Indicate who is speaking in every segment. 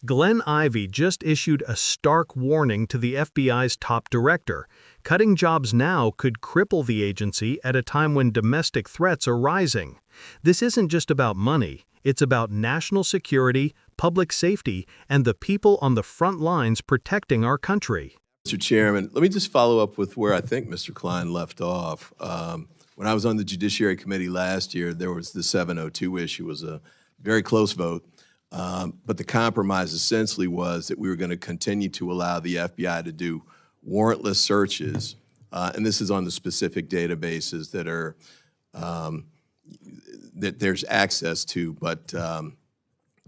Speaker 1: Glenn Ivey just issued a stark warning to the FBI's top director. Cutting jobs now could cripple the agency at a time when domestic threats are rising. This isn't just about money, it's about national security, public safety, and the people on the front lines protecting our country.
Speaker 2: Mr. Chairman, let me just follow up with where I think Mr. Klein left off. When I was on the Judiciary Committee last year, there was the 702 issue. It was a very close vote. But the compromise essentially was that we were going to continue to allow the FBI to do warrantless searches, and this is on the specific databases that are that there's access to. But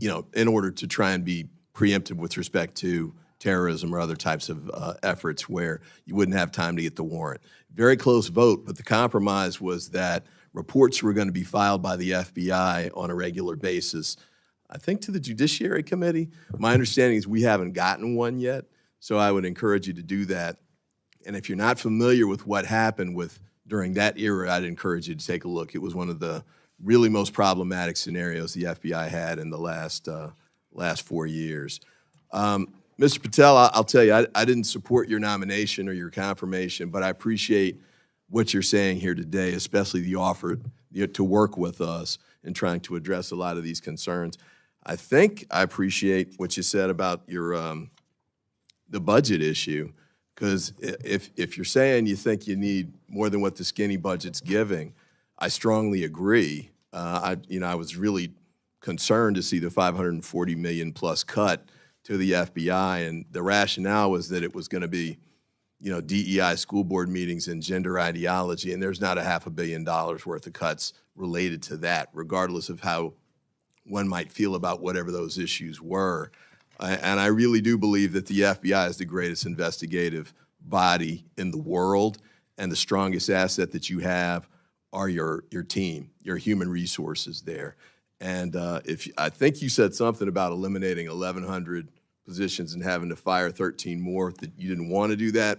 Speaker 2: in order to try and be preemptive with respect to terrorism or other types of efforts where you wouldn't have time to get the warrant. Very close vote, but the compromise was that reports were going to be filed by the FBI on a regular basis. I think to the Judiciary Committee. My understanding is we haven't gotten one yet, so I would encourage you to do that. And if you're not familiar with what happened during that era, I'd encourage you to take a look. It was one of the really most problematic scenarios the FBI had in the last 4 years. Mr. Patel, I'll tell you, I didn't support your nomination or your confirmation, but I appreciate what you're saying here today, especially the offer to work with us in trying to address a lot of these concerns. I think I appreciate what you said about your the budget issue, because if you're saying you think you need more than what the skinny budget's giving, I strongly agree. I was really concerned to see the $540 million plus cut to the FBI, and the rationale was that it was going to be, DEI school board meetings and gender ideology, and there's not $500 million worth of cuts related to that, regardless of how one might feel about whatever those issues were. And I really do believe that the FBI is the greatest investigative body in the world, and the strongest asset that you have are your team, your human resources there. And I think you said something about eliminating 1,100 positions and having to fire 13 more, that you didn't want to do that,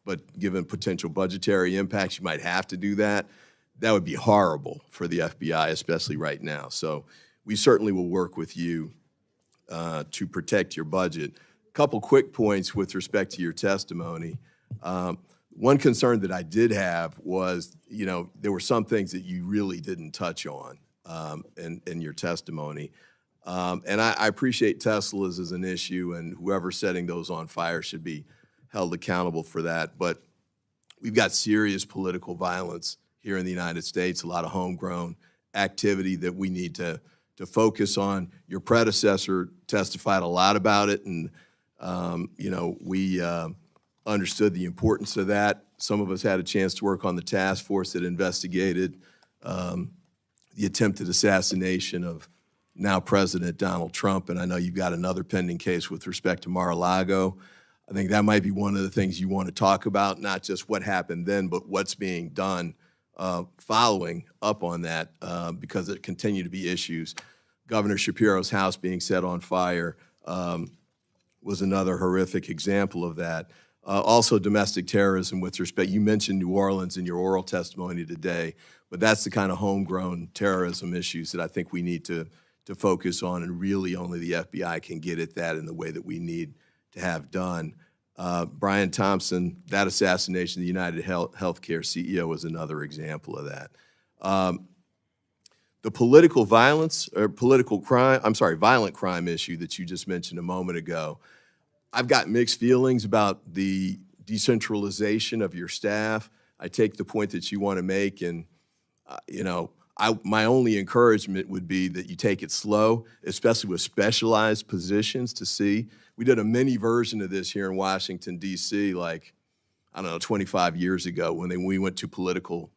Speaker 2: but given potential budgetary impacts, you might have to do that. That would be horrible for the FBI, especially right now. So we certainly will work with you to protect your budget. A couple quick points with respect to your testimony. One concern that I did have was, there were some things that you really didn't touch on in your testimony. And I appreciate Tesla's as an issue, and whoever's setting those on fire should be held accountable for that. But we've got serious political violence here in the United States, a lot of homegrown activity that we need to focus on. Your predecessor testified a lot about it, and we understood the importance of that. Some of us had a chance to work on the task force that investigated the attempted assassination of now President Donald Trump, and I know you've got another pending case with respect to Mar-a-Lago. I think that might be one of the things you want to talk about, not just what happened then, but what's being done following up on that, because there continue to be issues. Governor Shapiro's house being set on fire was another horrific example of that. Also, domestic terrorism with respect, you mentioned New Orleans in your oral testimony today, but that's the kind of homegrown terrorism issues that I think we need to focus on, and really only the FBI can get at that in the way that we need to have done. Brian Thompson, that assassination of the United Healthcare CEO was another example of that. The political violence, or violent crime issue that you just mentioned a moment ago, I've got mixed feelings about the decentralization of your staff. I take the point that you want to make, and my only encouragement would be that you take it slow, especially with specialized positions to see. We did a mini version of this here in Washington, D.C., 25 years ago when we went to political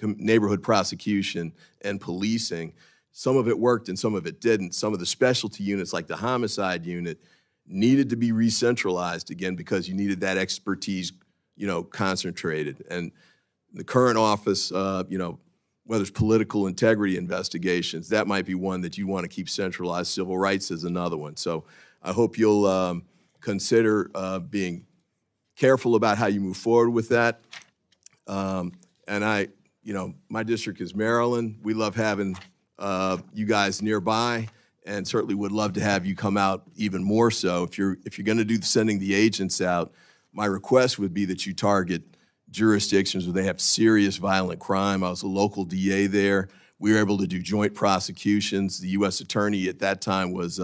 Speaker 2: neighborhood prosecution and policing. Some of it worked and some of it didn't. Some of the specialty units, like the homicide unit, needed to be re-centralized again because you needed that expertise, concentrated. And the current office, whether it's political integrity investigations, that might be one that you want to keep centralized. Civil rights is another one. So I hope you'll consider being careful about how you move forward with that. And my district is Maryland. We love having you guys nearby. and certainly would love to have you come out even more so. If you're going to do sending the agents out, my request would be that you target jurisdictions where they have serious violent crime. I was a local DA there. We were able to do joint prosecutions. The U.S. attorney at that time was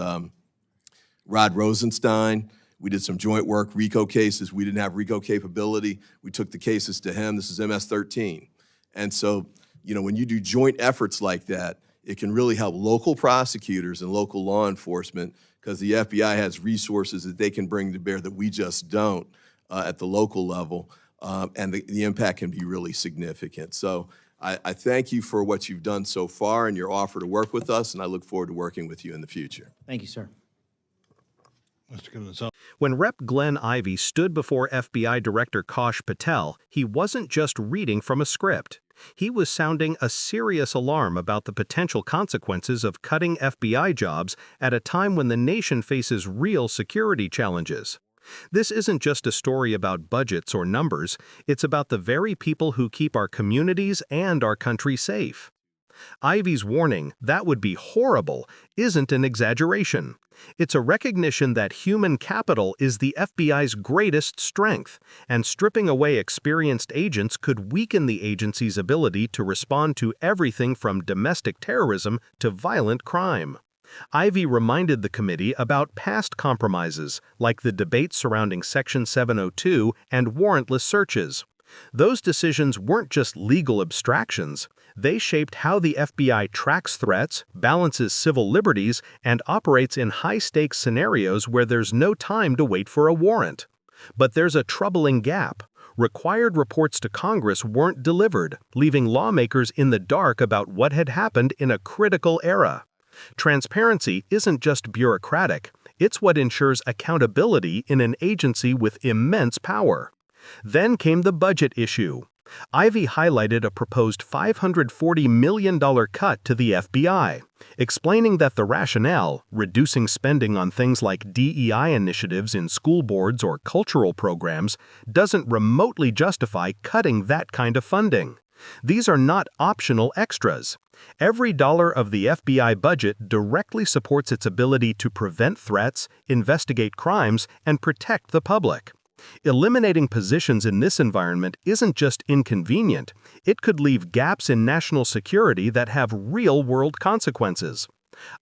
Speaker 2: Rod Rosenstein. We did some joint work, RICO cases. We didn't have RICO capability. We took the cases to him. This is MS-13. And so, you know, when you do joint efforts like that, it can really help local prosecutors and local law enforcement, because the FBI has resources that they can bring to bear that we just don't at the local level, and the impact can be really significant. So I thank you for what you've done so far and your offer to work with us, and I look forward to working with you in the future.
Speaker 3: Thank you, sir.
Speaker 4: Mr. Gonzalez.
Speaker 1: When Rep. Glenn Ivey stood before FBI Director Kash Patel, he wasn't just reading from a script. He was sounding a serious alarm about the potential consequences of cutting FBI jobs at a time when the nation faces real security challenges. This isn't just a story about budgets or numbers, it's about the very people who keep our communities and our country safe. Ivey's warning, "That would be horrible," isn't an exaggeration. It's a recognition that human capital is the FBI's greatest strength, and stripping away experienced agents could weaken the agency's ability to respond to everything from domestic terrorism to violent crime. Ivey reminded the committee about past compromises, like the debate surrounding Section 702 and warrantless searches. Those decisions weren't just legal abstractions. They shaped how the FBI tracks threats, balances civil liberties, and operates in high-stakes scenarios where there's no time to wait for a warrant. But there's a troubling gap. Required reports to Congress weren't delivered, leaving lawmakers in the dark about what had happened in a critical era. Transparency isn't just bureaucratic, it's what ensures accountability in an agency with immense power. Then came the budget issue. Ivey highlighted a proposed $540 million cut to the FBI, explaining that the rationale, reducing spending on things like DEI initiatives in school boards or cultural programs, doesn't remotely justify cutting that kind of funding. These are not optional extras. Every dollar of the FBI budget directly supports its ability to prevent threats, investigate crimes, and protect the public. Eliminating positions in this environment isn't just inconvenient, it could leave gaps in national security that have real-world consequences.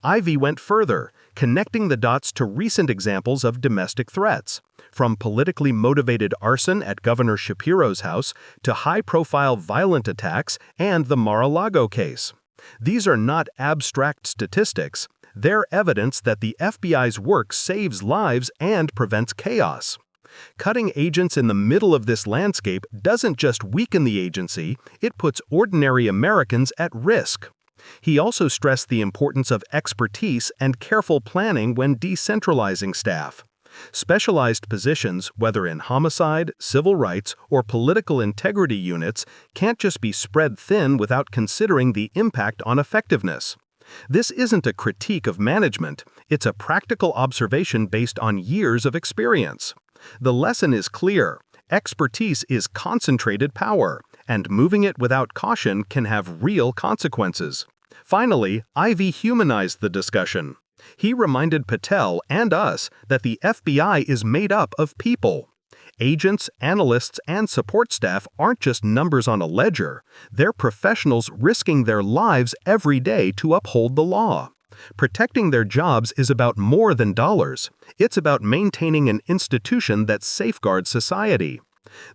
Speaker 1: Ivey went further, connecting the dots to recent examples of domestic threats, from politically motivated arson at Governor Shapiro's house to high-profile violent attacks and the Mar-a-Lago case. These are not abstract statistics, they're evidence that the FBI's work saves lives and prevents chaos. Cutting agents in the middle of this landscape doesn't just weaken the agency, it puts ordinary Americans at risk. He also stressed the importance of expertise and careful planning when decentralizing staff. Specialized positions, whether in homicide, civil rights, or political integrity units, can't just be spread thin without considering the impact on effectiveness. This isn't a critique of management, it's a practical observation based on years of experience. The lesson is clear. Expertise is concentrated power, and moving it without caution can have real consequences. Finally, Ivey humanized the discussion. He reminded Patel and us that the FBI is made up of people. Agents, analysts, and support staff aren't just numbers on a ledger. They're professionals risking their lives every day to uphold the law. Protecting their jobs is about more than dollars. It's about maintaining an institution that safeguards society.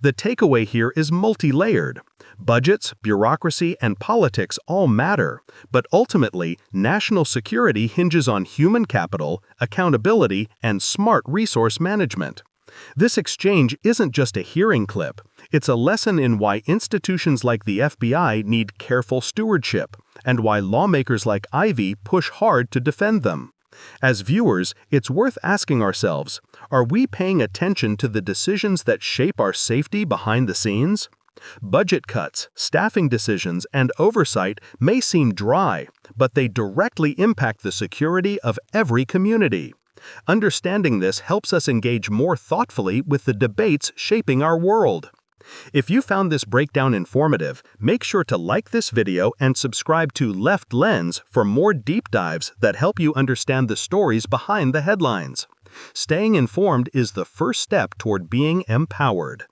Speaker 1: The takeaway here is multi-layered. Budgets, bureaucracy, and politics all matter, but ultimately, national security hinges on human capital, accountability, and smart resource management. This exchange isn't just a hearing clip. It's a lesson in why institutions like the FBI need careful stewardship, and why lawmakers like Ivey push hard to defend them. As viewers, it's worth asking ourselves, are we paying attention to the decisions that shape our safety behind the scenes? Budget cuts, staffing decisions, and oversight may seem dry, but they directly impact the security of every community. Understanding this helps us engage more thoughtfully with the debates shaping our world. If you found this breakdown informative, make sure to like this video and subscribe to Left Lens for more deep dives that help you understand the stories behind the headlines. Staying informed is the first step toward being empowered.